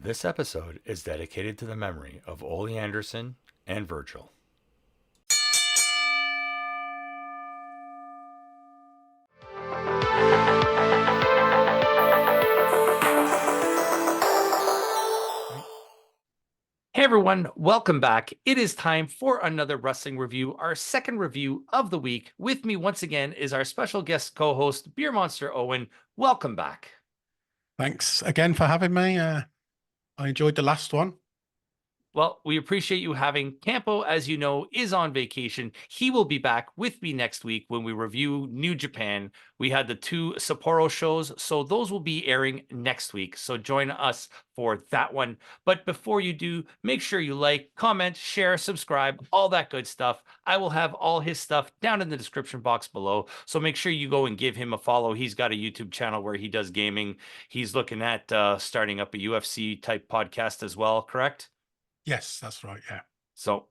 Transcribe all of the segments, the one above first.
This episode is dedicated to the memory of Ole Anderson and Virgil. Hey everyone, welcome back. It is time for another wrestling review, our second review of the week. With me once again is our special guest co-host, Beer Monster Owen. Welcome back. Thanks again for having me. I enjoyed the last one. Well, we appreciate you having Campo, as you know, is on vacation. He will be back with me next week when we review New Japan. We had the two Sapporo shows, so those will be airing next week. So join us for that one. But before you do, make sure you like, comment, share, subscribe, all that good stuff. I will have all his stuff down in the description box below. So make sure you go and give him a follow. He's got a YouTube channel where he does gaming. He's looking at starting up a UFC type podcast as well, correct? Yes, that's right. Yeah. So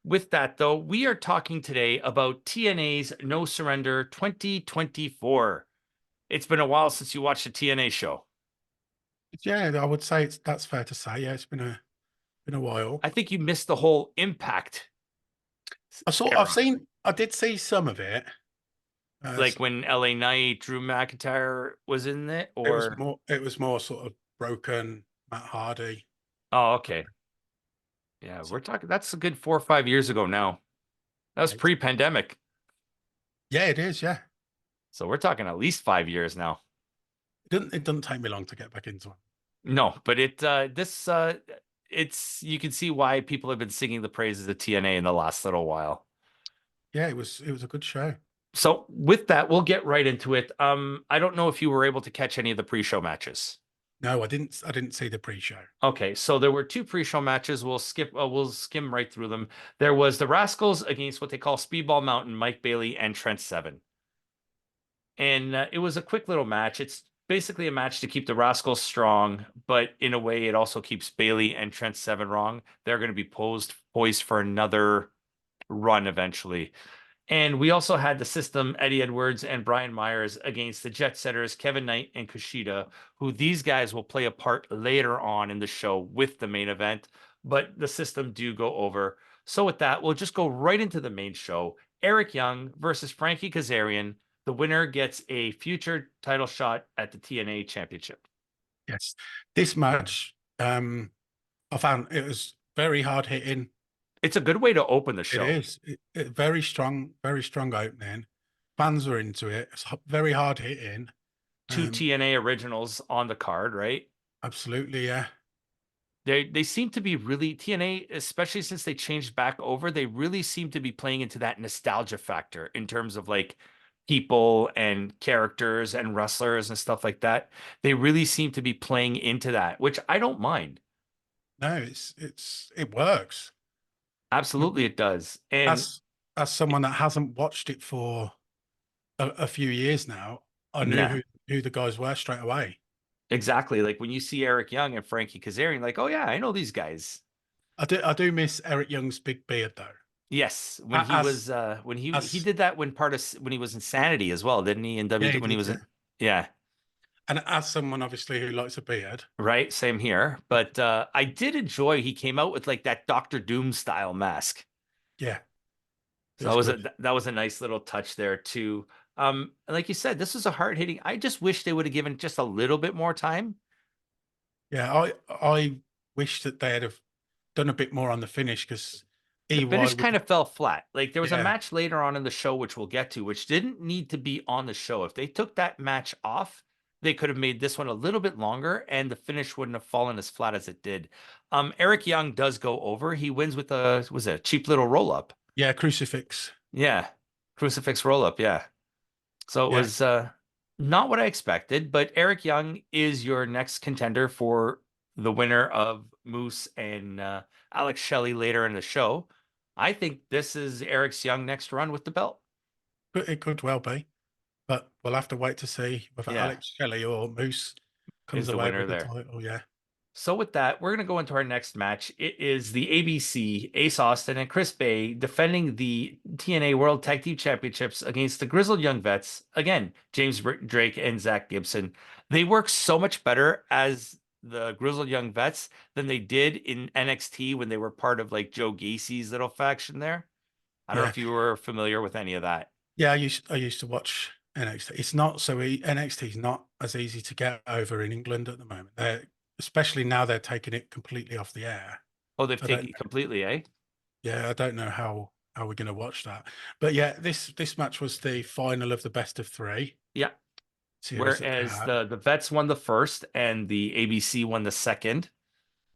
with that, though, we are talking today about TNA's No Surrender 2024. It's been a while since you watched a TNA show. Yeah, I would say that's fair to say. Yeah, it's been a while. I think you missed the whole Impact era. I did see some of it. Like when LA Knight, Drew McIntyre was in it, or it was more sort of broken Matt Hardy. oh, okay. Yeah, we're talking that's a good 4 or 5 years ago now. That was pre-pandemic. Yeah, it is, yeah. So we're talking at least 5 years now. It doesn't take me long to get back into it. No, but it's you can see why people have been singing the praises of TNA in the last little while. Yeah, it was a good show. So with that, we'll get right into it. I don't know if you were able to catch any of the pre-show matches. No, I didn't see the pre-show. Okay, so there were two pre-show matches. We'll skim right through them. There was the Rascals against what they call Speedball Mountain, Mike Bailey and Trent Seven. And it was a quick little match. It's basically a match to keep the Rascals strong, but in a way, it also keeps Bailey and Trent Seven wrong. They're going to be poised for another run eventually. And we also had the System, Eddie Edwards and Brian Myers against the Jet Setters, Kevin Knight and Kushida, who these guys will play a part later on in the show with the main event, but the System do go over. So with that, we'll just go right into the main show. Eric Young versus Frankie Kazarian. The winner gets a future title shot at the TNA Championship. Yes. This match, I found it was very hard hitting. It's a good way to open the show. It is. Very strong opening. Fans were into it. It's very hard hitting. Two TNA originals on the card, right? Absolutely, yeah. They seem to be really TNA, especially since they changed back over. They really seem to be playing into that nostalgia factor in terms of like people and characters and wrestlers and stuff like that. They really seem to be playing into that, which I don't mind. No, it works. Absolutely, it does. And as someone that hasn't watched it for a few years now, I knew yeah, who the guys were straight away. exactly. Like when you see Eric Young and Frankie Kazarian, like, oh yeah, I know these guys. I do miss Eric Young's big beard though. Yes, when he was when he did that when he was Insanity as well, didn't he? In WWE when he was yeah. And as someone obviously who likes a beard, right? Same here. But I did enjoy he came out with like that Doctor Doom style mask. Yeah, so that was a nice little touch there too. Like you said, this was a hard hitting. I just wish they would have given just a little bit more time. Yeah, I wish that they'd have done a bit more on the finish because the finish kind of fell flat. Like there was a match later on in the show, which we'll get to, which didn't need to be on the show. If they took that match off, they could have made this one a little bit longer and the finish wouldn't have fallen as flat as it did. Eric Young does go over. He wins with a cheap little roll up. Yeah, crucifix. Yeah, crucifix roll up. Yeah. So it was not what I expected, but Eric Young is your next contender for the winner of Moose and Alex Shelley later in the show. I think this is Eric's Young next run with the belt. It could well be, but we'll have to wait to see whether Alex Shelley or Moose comes away with the title. Yeah. So with that, we're going to go into our next match. It is the ABC, Ace Austin and Chris Bay defending the TNA World Tag Team Championships against the Grizzled Young Vets. Again, James Drake and Zach Gibson. They work so much better as the Grizzled Young Vets than they did in NXT when they were part of like Joe Gacy's little faction there. I don't know Yeah. if you were familiar with any of that. Yeah, I used to watch NXT. It's not so NXT is not as easy to get over in England at the moment. Especially now they're taking it completely off the air. Oh, they've I taken don't it completely, eh? Yeah, I don't know how we're going to watch that. But yeah, this match was the final of the best of three Yeah. series that they Whereas had. the Vets won the first and the ABC won the second.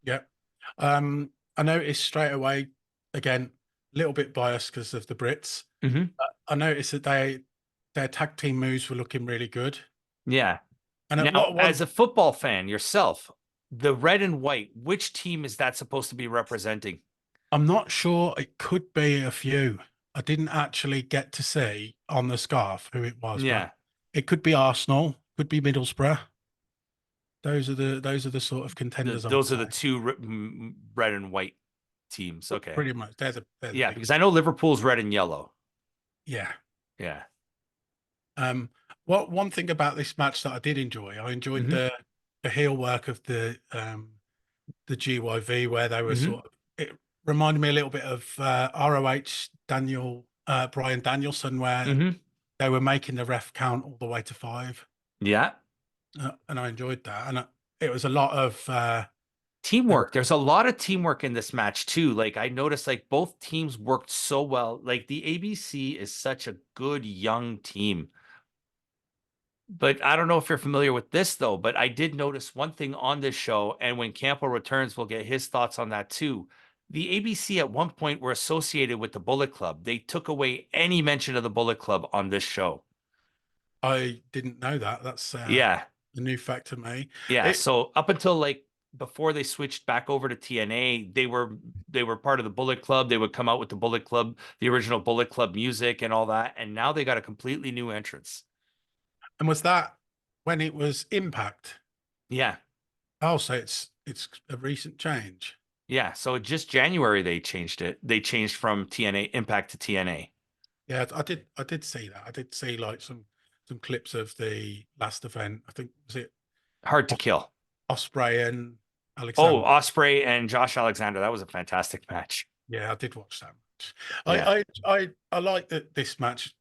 Yeah. I noticed straight away, again, a little bit biased because of the Brits. Mm-hmm. I noticed that their tag team moves were looking really good. Yeah. And at Now, what as one, a football fan yourself, the red and white, which team is that supposed to be representing? I'm not sure. It could be a few. I didn't actually get to see on the scarf who it was, but Yeah. it could be Arsenal, could be Middlesbrough. Those are the sort of contenders I would Those are say. the two red and white teams. Okay. Pretty much, they're the Yeah, big. because I know Liverpool's red and yellow. Yeah. Yeah. Um, what one thing about this match that I did enjoy, I enjoyed Hmm. the heel work of the GYV where they were Hmm. sort of, it reminded me a little bit of ROH Brian Danielson, where Hmm. they were making the ref count all the way to five. Yeah. And I enjoyed that. And it was a lot of the Teamwork. There's a lot of teamwork in this match too. Like I noticed like both teams worked so well. Like the ABC is such a good young team. But I don't know if you're familiar with this though, but I did notice one thing on this show, and when Campo returns, we'll get his thoughts on that too. The ABC at one point were associated with the Bullet Club. They took away any mention of the Bullet Club on this show. I didn't know that. That's Yeah. a new fact to me. Yeah. It So up until like before they switched back over to TNA, they were part of the Bullet Club. They would come out with the Bullet Club, the original Bullet Club music and all that. And now they got a completely new entrance. and was that when it was Impact? Yeah. Oh, so it's a recent change. Yeah, so just January they changed it. They changed from TNA Impact to TNA. Yeah, I did see that. I did see like some clips of the last event. I think was it Hard to kill. Osprey and Oh, Alexander. Osprey and Josh Alexander. That was a fantastic match. Yeah, I did watch that match. Yeah. I like that this match,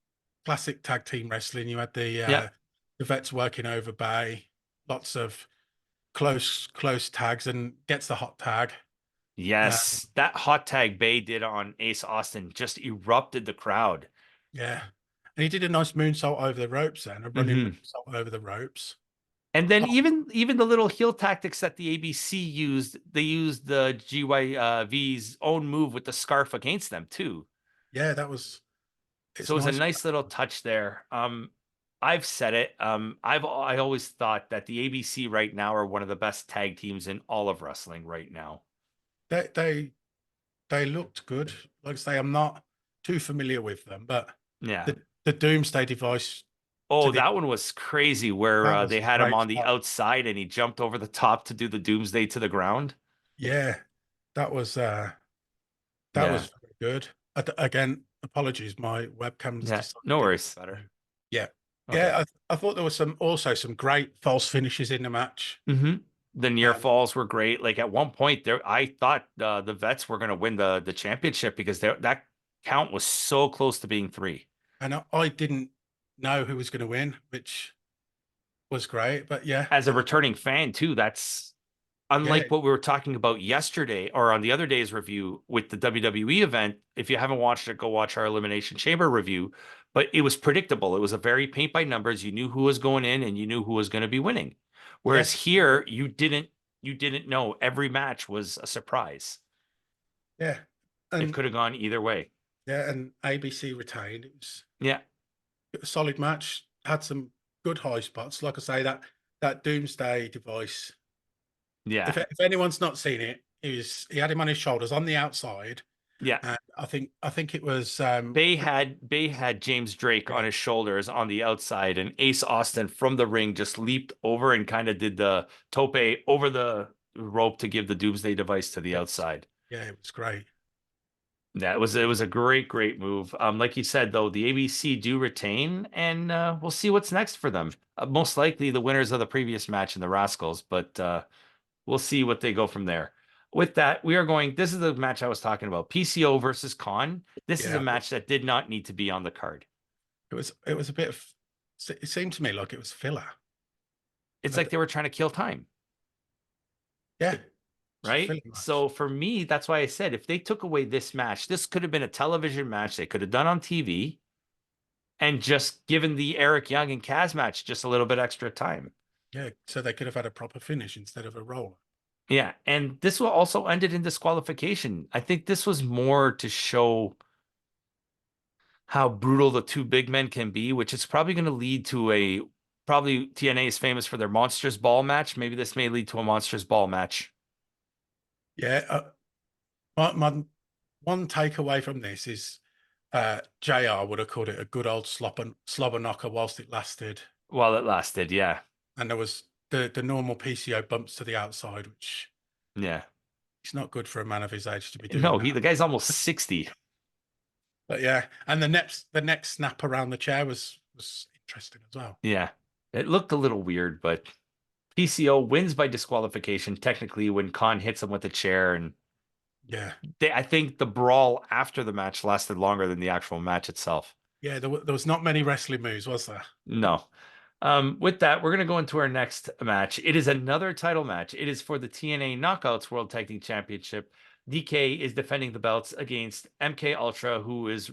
classic tag team wrestling. You had Yeah. the vets working over Bay, lots of close tags, and gets the hot tag. Uh, Yes. That hot tag Bay did on Ace Austin just erupted the crowd. yeah, and he did a nice moonsault over the ropes then, a running Hmm. moonsault over the ropes. And then Oh, even the little heel tactics that the ABC used, they used the GYV's own move with the scarf against them too. yeah, So it's it was a nice. nice little touch there. I've said it. I always thought that the ABC right now are one of the best tag teams in all of wrestling right now. They they they looked good. Like I say, I'm not too familiar with them, but Yeah. the Doomsday device to Oh, the that one was crazy where that was they a had him great on the spot. outside and he jumped over the top to do the Doomsday to the ground. Yeah, that was that Yeah. was very good. Again, apologies, my webcam's Yeah. decided No it worries. better. Yeah, Okay. yeah. I thought there was some great false finishes in the match. Hmm. The near Um, falls were great. Like at one point there, I thought the Vets were going to win the championship because that count was so close to being three. and I didn't know who was going to win, which was great. But yeah, As a returning fan too, that's yeah, unlike what we were talking about yesterday or on the other day's review with the WWE event. If you haven't watched it, go watch our Elimination Chamber review. But it was predictable. It was a very paint by numbers. You knew who was going in and you knew who was going to be winning. yeah, Whereas here, you didn't know. Every match was a surprise. yeah, It and could have gone either way. yeah, and ABC retained. It was Yeah. a solid match. Had some good high spots. Like I say, that Doomsday device. Yeah. If anyone's not seen it, he had him on his shoulders on the outside, Yeah. and I think it was Bay had James Drake on his shoulders on the outside, and Ace Austin from the ring just leaped over and kind of did the tope over the rope to give the Doomsday device to the yes, outside. yeah, it was great. Yeah, it was a great move. Like you said though, the ABC do retain, and we'll see what's next for them. Most likely the winners of the previous match and the Rascals, but we'll see what they go from there. With that, we are going. This is the match I was talking about: PCO versus Khan. This is a Yeah, match that did not need to be on the card. it was a bit of, it seemed to me like it was filler. It's I like d they were trying to kill time, Yeah, it's a right? filler match. So for me, that's why I said if they took away this match, this could have been a television match they could have done on TV and just given the Eric Young and Kaz match just a little bit extra time. Yeah, so they could have had a proper finish instead of a roll. Yeah, and this will also ended in disqualification. I think this was more to show how brutal the two big men can be, which is probably going to lead to a probably TNA is famous for their Monsters Ball match. Maybe this may lead to a Monsters Ball match. Yeah, my one takeaway from this is JR would have called it a good old slobber knocker whilst it lasted. While it lasted, yeah. And there was the normal PCO bumps to the outside, which Yeah. it's not good for a man of his age to be doing No, that. the guy's almost 60. But yeah, and the next snap around the chair was interesting as well. Yeah. It looked a little weird, but PCO wins by disqualification technically when Khan hits him with a chair. And Yeah, I think the brawl after the match lasted longer than the actual match itself. yeah, there was not many wrestling moves, was there? No. With that, we're going to go into our next match. It is another title match. It is for the TNA Knockouts World Tag Team Championship. DK is defending the belts against MK Ultra,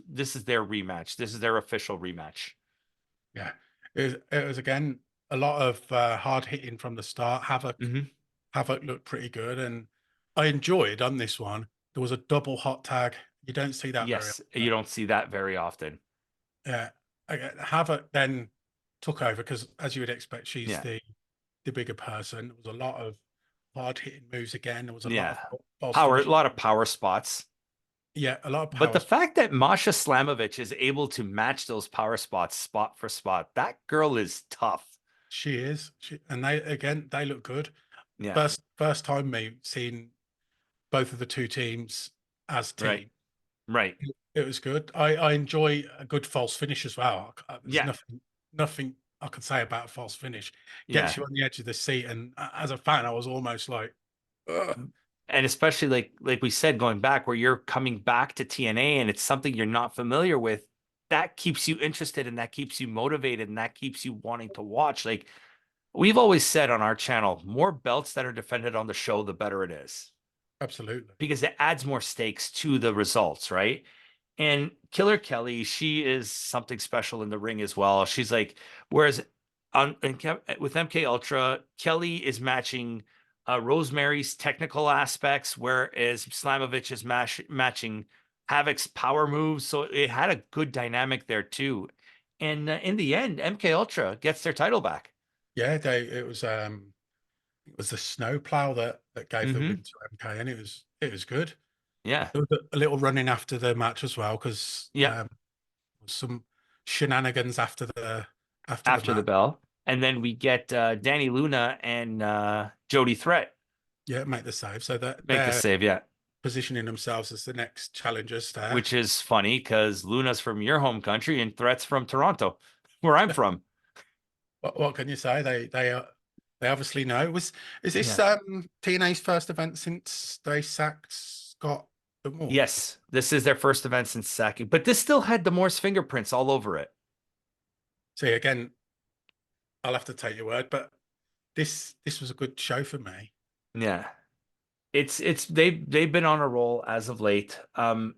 this is their rematch. This is their official rematch. Yeah, it was again a lot of hard hitting from the start. Mm-hmm. Havoc looked pretty good, and I enjoyed on this one. There was a double hot tag. You don't see that very Yes, you often. don't see that very often. Yeah, Havoc then took over because, as you would expect, she's Yeah. the bigger person. There was a lot of hard hitting moves again. There was a lot Yeah. of false A finishes. lot of power spots. Yeah, a lot of But the power. fact that Masha Slamovich is able to match those power spots spot for spot, that girl is tough. She is. And they look good. Yeah. First time me seeing both of the two teams as Right. team. Right. It was good. I enjoy a good false finish as well. There's Yeah. nothing I can say about a false finish. Yeah. Gets you on the edge of the seat, and as a fan, I was almost like, ugh. And especially like we said, going back where you're coming back to TNA and it's something you're not familiar with, that keeps you interested and that keeps you motivated and that keeps you wanting to watch. Like we've always said on our channel, more belts that are defended on the show, the better it is Absolutely. because it adds more stakes to the results, right? And Killer Kelly, she is something special in the ring as well. She's like, whereas with MK Ultra, Kelly is matching Rosemary's technical aspects, whereas Slamovich is matching Havoc's power moves. So it had a good dynamic there too. And in the end, MK Ultra gets their title back. Yeah, it was the snowplow that gave the Mm-hmm. win to MK, and it was good. Yeah. There was a little running after the match as well because Yeah. some shenanigans after the After the match. bell. And then we get Danny Luna and Jody Threat Yeah, make the save. So that make the they're save. Yeah. positioning themselves as the next challengers there. Which is funny because Luna's from your home country and Threat's from Toronto, where I'm from. What can you say? They obviously know. Is this Yeah. TNA's first event since they sacked Scott D'Amore? Yes, this is their first event since sacking, but this still had D'Amore's fingerprints all over it. See, again, I'll have to take your word, but this was a good show for me. Yeah. They've been on a roll as of late.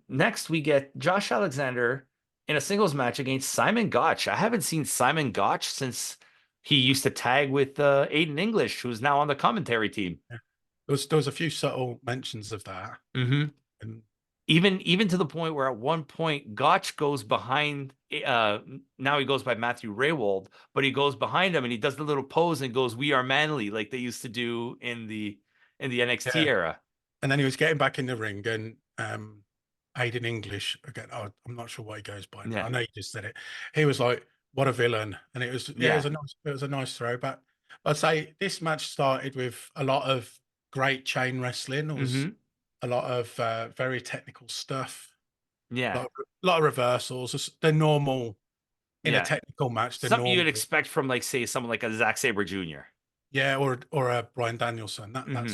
Next we get Josh Alexander in a singles match against Simon Gotch. I haven't seen Simon Gotch since he used to tag with Aiden English, who's now on the commentary team. Yeah. There was a few subtle mentions of that, Mm-hmm. and Even to the point where at one point Gotch goes behind now he goes by Matthew Raywold, but he goes behind him and he does the little pose and goes, "We are manly," like they used to do in the NXT yeah, era. and then he was getting back in the ring, and Aiden English again. Oh, I'm not sure what he goes by now. Yeah. I know you just said it. He was like, "What a villain!" And Yeah. it was a nice throwback. I'd say this match started with a lot of great chain wrestling. There was Mm-hmm. a lot of very technical stuff, a Yeah. lot of reversals. Just the normal in a Yeah. technical match. The Something you'd normal, expect from like say someone like a Zack Sabre Jr. Yeah, or a Brian Danielson. Hmm.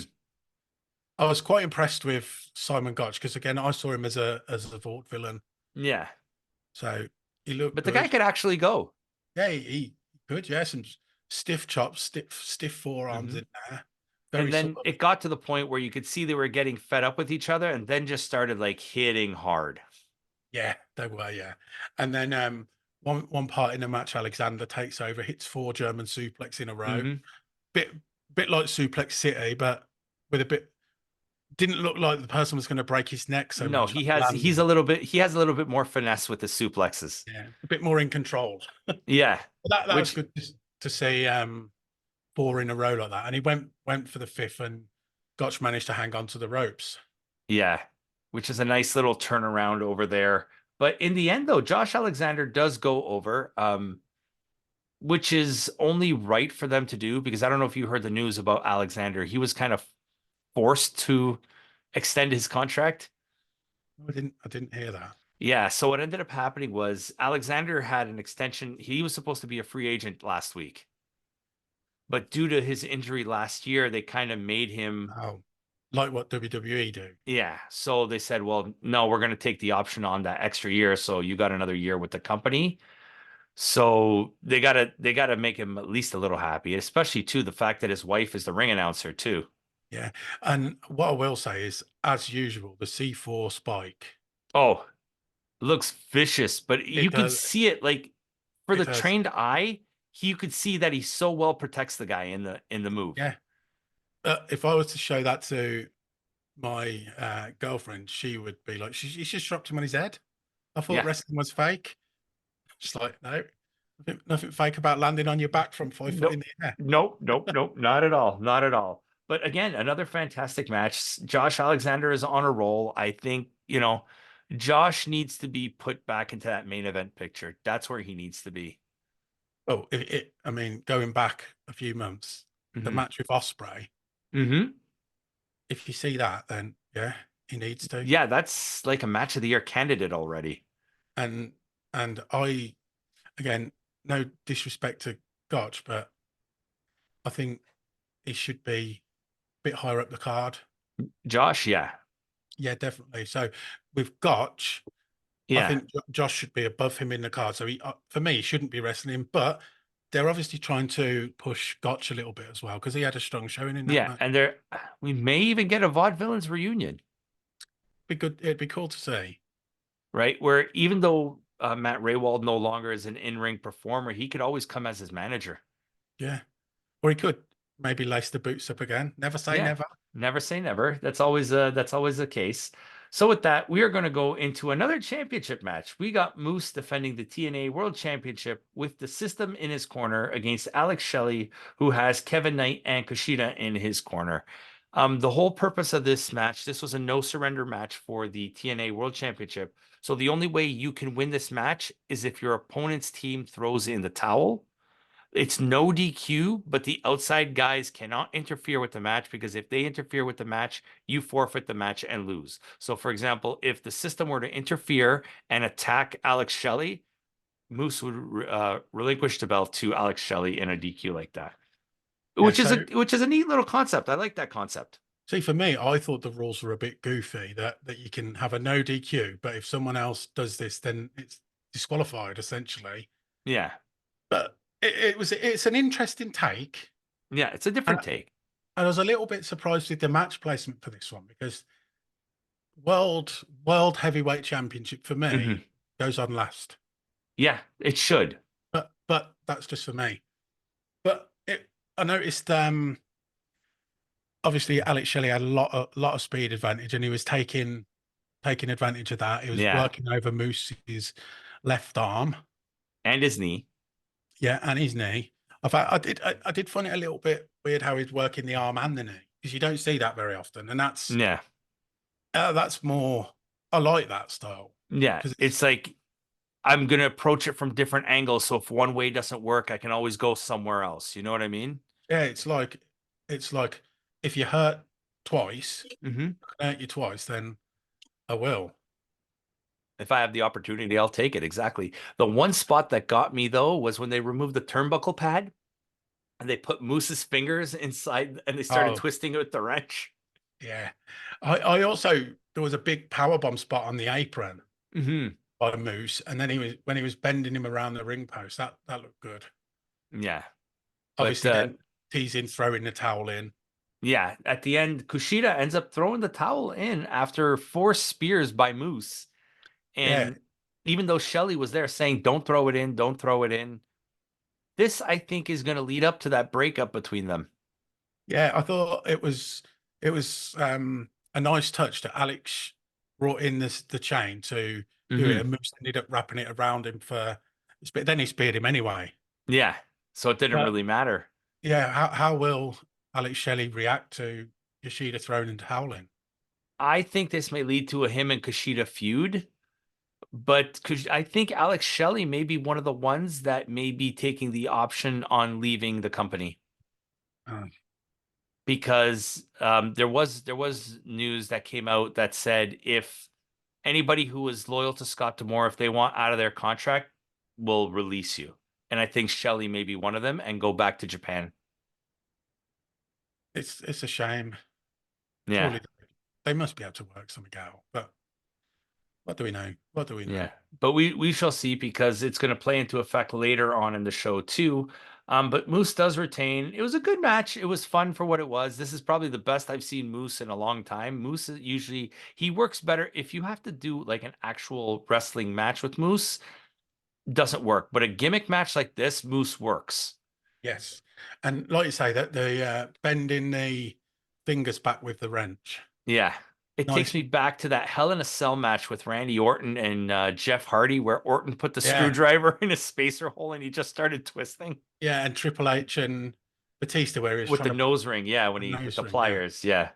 I was quite impressed with Simon Gotch because again, I saw him as a Vought villain, Yeah, so he looked but the guy good. could actually go. Yeah, he could. Yeah, some stiff chops, stiff forearms Hmm. in there. And Very sort then of it got to the point where you could see they were getting fed up with each other, and then just started like hitting hard. yeah, they were, yeah. And then one part in the match, Alexander takes over, hits 4 German suplex in a row. Hmm. Bit like Suplex City, but with a bit didn't look like the person was going to break his neck so No, much like landing. he has a little bit more finesse with the suplexes. Yeah, a bit more in control. Yeah, That was which good to see 4 in a row like that. And he went for the fifth, and Gotch managed to hang on to the ropes. yeah, which is a nice little turnaround over there. But in the end, though, Josh Alexander does go over, which is only right for them to do because I don't know if you heard the news about Alexander. He was kind of forced to extend his contract. I didn't hear that. Yeah, so what ended up happening was Alexander had an extension. He was supposed to be a free agent last week, but due to his injury last year, they kind of made him, Oh, like what WWE do. yeah. So they said, well, no, we're going to take the option on that extra year. So you got another year with the company. So they gotta make him at least a little happy, especially too the fact that his wife is the ring announcer too. Yeah. And what I will say is, as usual, the C4 spike. Oh, looks vicious, but It you could does. see it like for It the does. trained eye, you could see that he so well protects the guy in the move. Yeah. If I was to show that to my girlfriend, she would be like, she just dropped him on his head. I thought Yeah. wrestling was fake. Just like, no, nothing fake about landing on your back from 5 foot in Nope. the air. Nope. Nope. Nope. Not at all. Not at all. But again, another fantastic match. Josh Alexander is on a roll. I think, Josh needs to be put back into that main event picture. That's where he needs to be. Oh, I mean, going back a few months, the Hmm. match with Osprey, Hmm. if you see that, then yeah, he needs to. Yeah, that's like a match of the year candidate already. And I again, no disrespect to Gotch, but I think he should be a bit higher up the card. Josh, yeah. Yeah, definitely. So with Gotch, I Yeah. think Josh should be above him in the card. So for me, he shouldn't be wrestling him, but they're obviously trying to push Gotch a little bit as well because he had a strong showing in that Yeah. match. And we may even get a Vaudevillains reunion, Be good. It'd be cool to see. right? Where even though Matt Raywald no longer is an in-ring performer, he could always come as his manager. Yeah, or he could maybe lace the boots up again. Never say Yeah. never. Never say never. That's always the case. So with that, we are going to go into another championship match. We got Moose defending the TNA World Championship with the system in his corner against Alex Shelley, who has Kevin Knight and Kushida in his corner. The whole purpose of this match, this was a no surrender match for the TNA World Championship. So the only way you can win this match is if your opponent's team throws in the towel. It's no DQ, but the outside guys cannot interfere with the match because if they interfere with the match, you forfeit the match and lose. So, for example, if the system were to interfere and attack Alex Shelley, Moose would relinquish the belt to Alex Shelley in a DQ like that, Yeah. which is a neat little concept. I like that concept. See, for me, I thought the rules were a bit goofy that you can have a no DQ, but if someone else does this, then it's disqualified essentially. Yeah, But it's an interesting take, yeah, it's a and different take. I was a little bit surprised with the match placement for this one because world heavyweight championship for Hmm. me goes on last, Yeah, it should. but that's just for me. But I noticed obviously Alex Shelley had a lot of speed advantage, and he was taking advantage of that. He was Yeah, working over Moose's left arm, and his knee. yeah, and his knee. I did find it a little bit weird how he's working the arm and the knee because you don't see that very often, and Yeah, that's more. I like that style yeah. because It's like I'm gonna approach it from different angles. So if one way doesn't work, I can always go somewhere else. You know what I mean? yeah, it's like if you hurt twice, Hmm. I can hurt you twice, then I will. If I have the opportunity, I'll take it. Exactly. The one spot that got me though was when they removed the turnbuckle pad. and they put Moose's fingers inside and they started Oh, twisting it with the wrench. yeah. I also there was a big power bomb spot on the apron Hmm. by Moose, and then he was when he was bending him around the ring post. That looked good. Yeah. But Obviously, then teasing throwing the towel in. yeah, at the end, Kushida ends up throwing the towel in after 4 spears by Moose. Yeah, And even though Shelley was there saying, don't throw it in, don't throw it in, this I think is going to lead up to that breakup between them. yeah. I thought it was a nice touch that Alex brought in the chain to do it, Hmm. and Moose ended up wrapping it around him for. Then he speared him anyway. Yeah. So it didn't But really matter. yeah, how will Alex Shelley react to Yoshida throwing into howling? I think this may lead to a him and Kushida feud, but I think Alex Shelley may be one of the ones that may be taking the option on leaving the company Uh, because there was news that came out that said if anybody who is loyal to Scott Demore, if they want out of their contract, will release you. And I think Shelley may be one of them and go back to Japan. it's a shame. Yeah. Surely they must be able to work something out. But what do we know? What do we know? Yeah, but we shall see because it's going to play into effect later on in the show too. But Moose does retain. It was a good match. It was fun for what it was. This is probably the best I've seen Moose in a long time. Moose usually he works better if you have to do like an actual wrestling match with Moose, doesn't work. But a gimmick match like this, Moose works. Yes, and like you say, that the bending the fingers back with the wrench. Yeah. It takes Nice. me back to that Hell in a Cell match with Randy Orton and Jeff Hardy, where Orton put the Yeah, screwdriver in a spacer hole and he just started twisting. yeah, and Triple H and Batista, where he was With trying the to put nose ring, yeah, when a he with nose the ring. Yeah, pliers, yeah. good,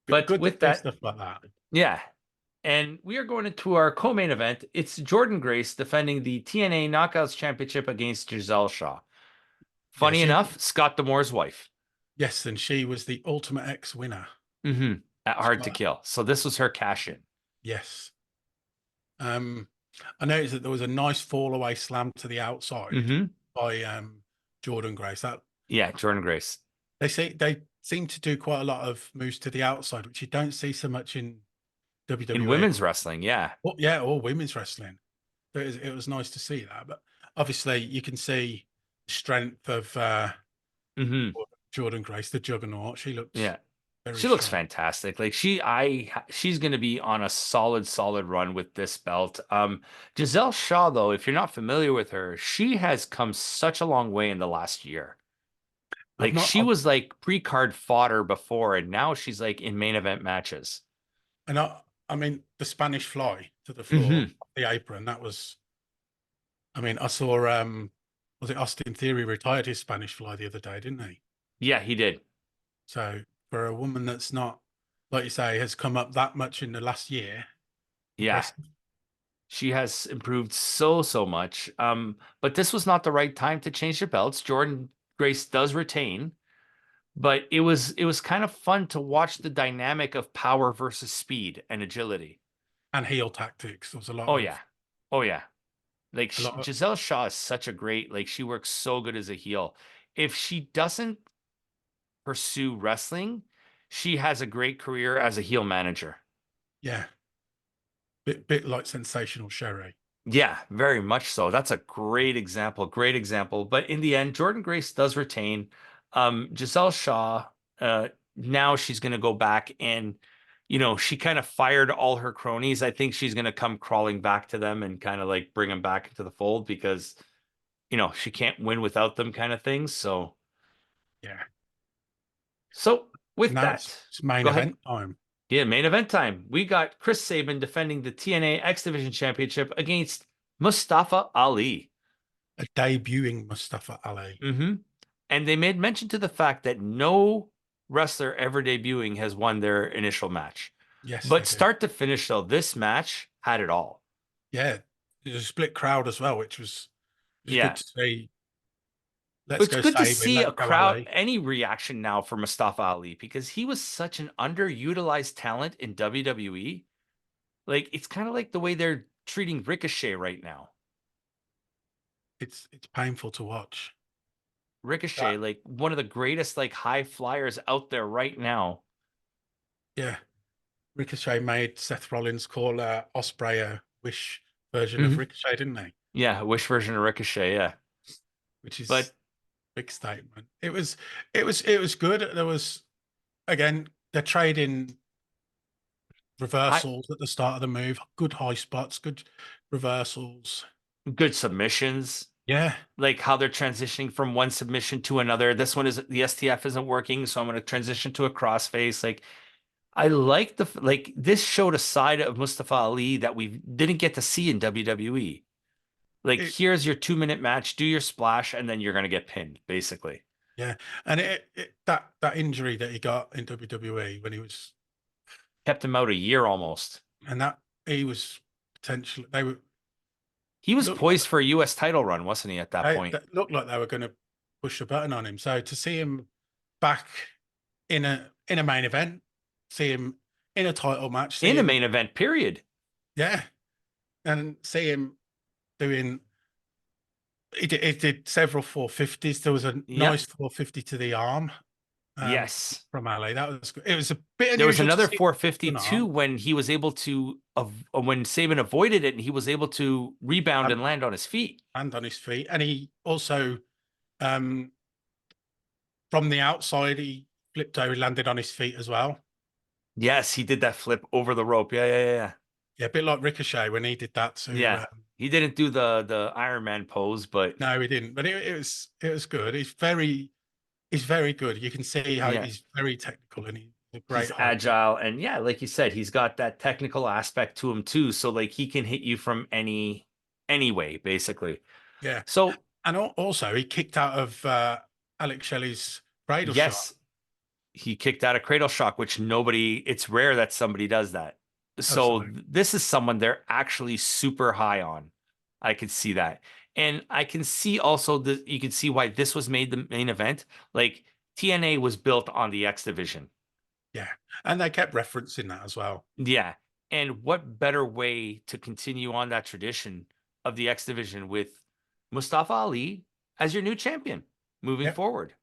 But good to with see that, stuff like that. yeah. And we are going into our co-main event. It's Jordan Grace defending the TNA Knockouts Championship against Giselle Shaw. Yeah, Funny enough, Scott D'Amore's wife. yes, and she was the Ultimate X winner. Mm-hmm. At Hard to Scott, Kill. So this was her cash in. yes. Um, I noticed that there was a nice fall away slam to the outside Mm-hmm. by Jordan Grace. That Yeah, Jordan Grace. they seem to do quite a lot of moves to the outside, which you don't see so much in In WWE. women's wrestling, yeah. Yeah, or women's wrestling. It was nice to see that. But obviously, you can see the strength of Mm-hmm. Jordan Grace, the juggernaut. She looks Yeah. very She looks strong. fantastic. Like she's going to be on a solid run with this belt. Giselle Shaw, though, if you're not familiar with her, she has come such a long way in the last year. I've Like not, she was like pre-card fodder before, and now she's like in main event matches. and I mean, the Spanish fly to the floor, Hmm. the apron. That was, I mean, I saw, was it Austin Theory retired his Spanish fly the other day, didn't he? Yeah, he did. So for a woman that's not, like you say, has come up that much in the last year, Yeah, impressive. she has improved so much. But this was not the right time to change the belts. Jordan Grace does retain, but it was kind of fun to watch the dynamic of power versus speed and agility. And heel tactics. There was a lot Oh yeah. of, Oh yeah. Like a lot of, Giselle Shaw is such a great, like she works so good as a heel. If she doesn't pursue wrestling, she has a great career as a heel manager. yeah, bit like sensational Sherry. Yeah, very much so. That's a great example. Great example. But in the end, Jordan Grace does retain. Giselle Shaw, now she's going to go back and, she kind of fired all her cronies. I think she's going to come crawling back to them and kind of like bring them back into the fold because, she can't win without them kind of things. Yeah. So with Now that, it's main go ahead. event time. Yeah, main event time. We got Chris Sabin defending the TNA X Division Championship against Mustafa Ali. A debuting Mustafa Ali. Hmm. And they made mention to the fact that no wrestler ever debuting has won their initial match. Yes, they But did. start to finish, though, this match had it all. Yeah. There's a split crowd as well, which was good Yeah. to see. But Let's it's go good to Sabin, see let's a go crowd, Ali. any reaction now for Mustafa Ali because he was such an underutilized talent in WWE. Like, it's kind of like the way they're treating Ricochet right now. It's painful to watch. Ricochet, like one of the greatest like high flyers out there right now. Yeah, Ricochet made Seth Rollins call Osprey a Wish version of Mhm. Ricochet, didn't they? Yeah, Wish version of Ricochet, yeah. Which is But big statement. It was good. There was again they're trading I reversals at the start of the move, good high spots, good reversals. good submissions, Yeah, like how they're transitioning from one submission to another. This one is the STF isn't working, so I'm going to transition to a crossface. Like I like like this showed a side of Mustafa Ali that we didn't get to see in WWE. Like it, here's your 2 minute match, do your splash, and then you're going to get pinned, basically. yeah, and that injury that he got in WWE when he was Kept him out a year almost. and that he was potentially they were He was looked like poised for a US title run, wasn't he, at that point? that looked like they were going to push the button on him. So to see him back in a main event, see him in a title match, see In a him, main event, period. yeah, and see him doing. He did several 450s. There was a Yep. nice 450 to the arm Yes. from Ali. That was good. It was a bit There was unusual to another see an 452 arm when he was able to, when Saban avoided it and he was able to rebound and, and land on his feet. and on his feet, and he also um, from the outside he flipped over, landed on his feet as well. Yes, he did that flip over the rope. Yeah, yeah, yeah. Yeah, a bit like Ricochet when he did that to. Yeah. He didn't do the Iron Man pose, but No, he didn't. But it was good. He's very good. You can see how yeah, he's very technical and he's a great he's height. agile. And yeah, like you said, he's got that technical aspect to him too. So like he can hit you from any way, basically. Yeah, So and also he kicked out of Alex Shelley's cradle shot. yes, he kicked out a cradle shock, which nobody, it's rare that somebody does that. So Absolutely. this is someone they're actually super high on. I could see that. And I can see also that you can see why this was made the main event. Like TNA was built on the X division. Yeah, and they kept referencing that as well. Yeah. And what better way to continue on that tradition of the X division with Mustafa Ali as your new champion moving Yep, forward?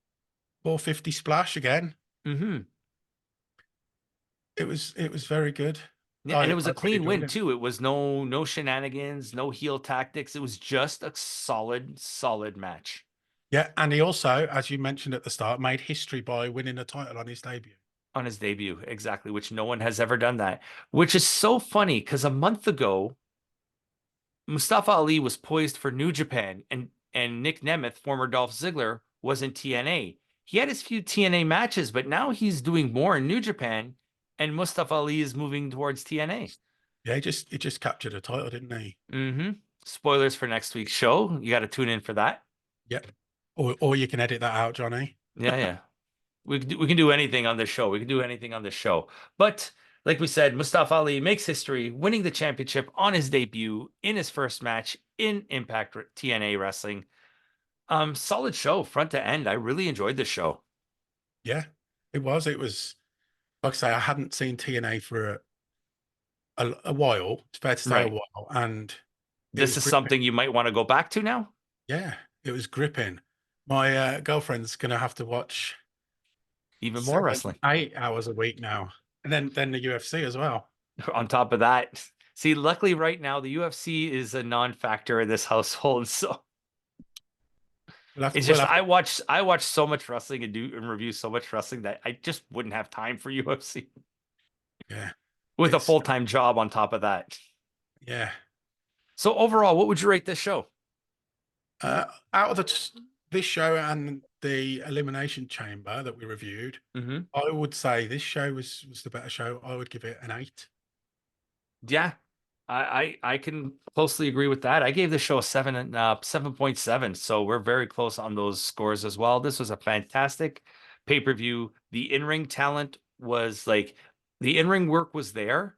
450 splash again. Hmm. It was very good. Yeah, and I it was I a really clean enjoyed win him. too. It was no shenanigans, no heel tactics. It was just a solid match Yeah, and he also, as you mentioned at the start, made history by winning a title on his debut. on his debut, exactly, which no one has ever done that. Which is so funny because a month ago, Mustafa Ali was poised for New Japan, and Nick Nemeth, former Dolph Ziggler, was in TNA. He had his few TNA matches, but now he's doing more in New Japan, and Mustafa Ali is moving towards TNA. Yeah, he just captured a title, didn't he? Hmm. Spoilers for next week's show. You got to tune in for that. Yep. Or you can edit that out, Johnny. Yeah, yeah. We can do anything on this show. We can do anything on this show. But like we said, Mustafa Ali makes history, winning the championship on his debut in his first match in Impact TNA Wrestling. Solid show, front to end. I really enjoyed this show. Yeah, it was. It was like I say, I hadn't seen TNA for a while. It's fair to say a Right. while, and it This was is gripping. something you might want to go back to now. Yeah, it was gripping. My girlfriend's gonna have to watch Even more 7, wrestling. 8 hours a week now, and then the UFC as well. On top of that, see, luckily right now the UFC is a non-factor in this household, so We'll have to, it's we'll just have to, I watch so much wrestling and do and review so much wrestling that I just wouldn't have time for UFC yeah, with a it's full-time job on top of that. yeah. So overall, what would you rate this show? Out of this show and the Elimination Chamber that we reviewed, Hmm. I would say this show was the better show. I would give it an 8. Yeah, I can closely agree with that. I gave the show a 7.7, so we're very close on those scores as well. This was a fantastic pay-per-view. The in-ring talent was like the in-ring work was there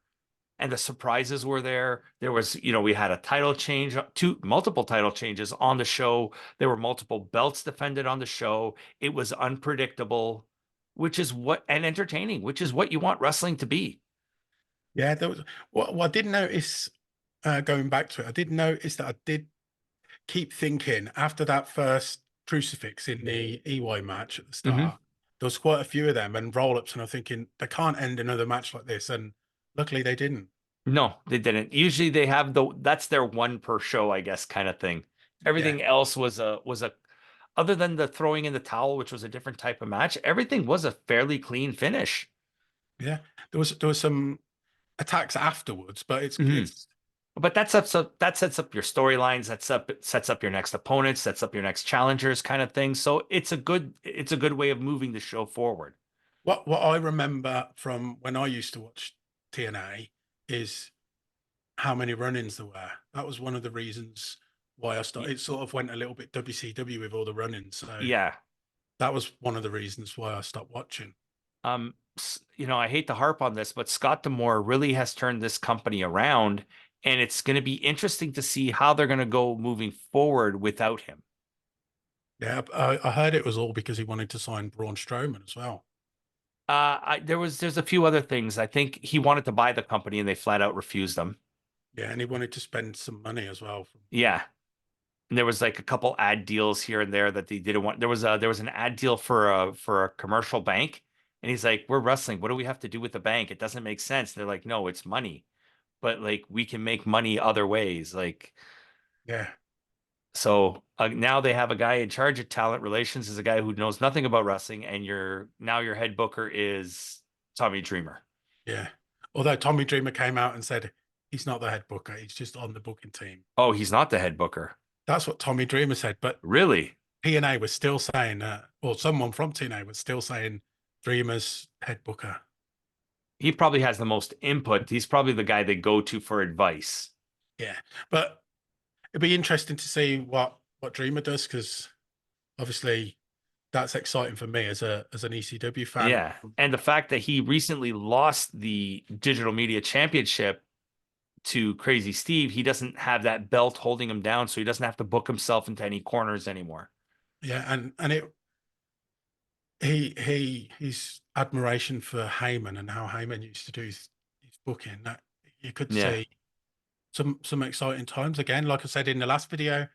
and the surprises were there. There was, we had a title change, multiple title changes on the show. There were multiple belts defended on the show. It was unpredictable, and entertaining, which is what you want wrestling to be. Yeah, there was what I did notice going back to it. I did notice that I did keep thinking after that first crucifix in the EY match at the Hmm. start. There was quite a few of them and roll-ups, and I'm thinking they can't end another match like this, and luckily they didn't. No, they didn't. Usually they have that's their one per show, I guess, kind of thing. Yeah, Everything else was a other than the throwing in the towel, which was a different type of match, everything was a fairly clean finish. yeah. There was some attacks afterwards, but it's Hmm. it's But that sets up your storylines, sets up your next opponents, sets up your next challengers kind of thing. So it's a good way of moving the show forward. what I remember from when I used to watch TNA is how many run-ins there were. That was one of the reasons why I started. Y- It sort of went a little bit WCW with all the run-ins, so Yeah. that was one of the reasons why I stopped watching. I hate to harp on this, but Scott Demore really has turned this company around, and it's going to be interesting to see how they're going to go moving forward without him. Yeah, I heard it was all because he wanted to sign Braun Strowman as well. There's a few other things. I think he wanted to buy the company, and they flat out refused him. Yeah, and he wanted to spend some money as well. Yeah. And there was like a couple ad deals here and there that they didn't want. There was an ad deal for a commercial bank, and he's like, "We're wrestling. What do we have to do with the bank? It doesn't make sense." They're like, "No, it's money, but like we can make money other ways." Like Yeah, so now they have a guy in charge of talent relations, is a guy who knows nothing about wrestling, and your head booker is Tommy Dreamer. yeah. Although Tommy Dreamer came out and said he's not the head booker, he's just on the booking team. Oh, he's not the head booker. That's what Tommy Dreamer said, but Really? TNA was still saying, or someone from TNA was still saying Dreamer's head booker. He probably has the most input. He's probably the guy they go to for advice. Yeah, but it'd be interesting to see what Dreamer does, because obviously that's exciting for me as an ECW fan. Yeah. And the fact that he recently lost the digital media championship to Crazy Steve, he doesn't have that belt holding him down, so he doesn't have to book himself into any corners anymore. Yeah, and it his admiration for Heyman and how Heyman used to do his booking, that you could Yeah. see some exciting times again. Like I said in the last video,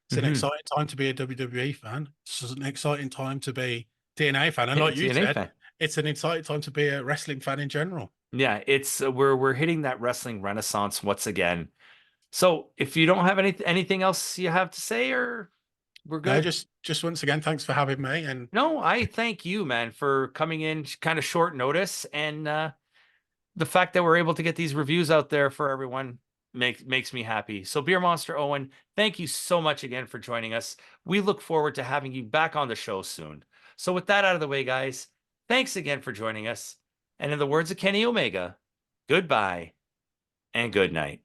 it's an Hmm. exciting time to be a WWE fan. It's an exciting time to be TNA fan, and like you TNA said, fan. it's an exciting time to be a wrestling fan in general. Yeah, it's we're hitting that wrestling renaissance once again. So if you don't have anything else you have to say, or we're No, good. just once again, thanks for having me. And No, I thank you, man, for coming in kind of short notice, and the fact that we're able to get these reviews out there for everyone makes me happy. So Beer Monster Owen, thank you so much again for joining us. We look forward to having you back on the show soon. So with that out of the way, guys, thanks again for joining us. And in the words of Kenny Omega, goodbye and good night.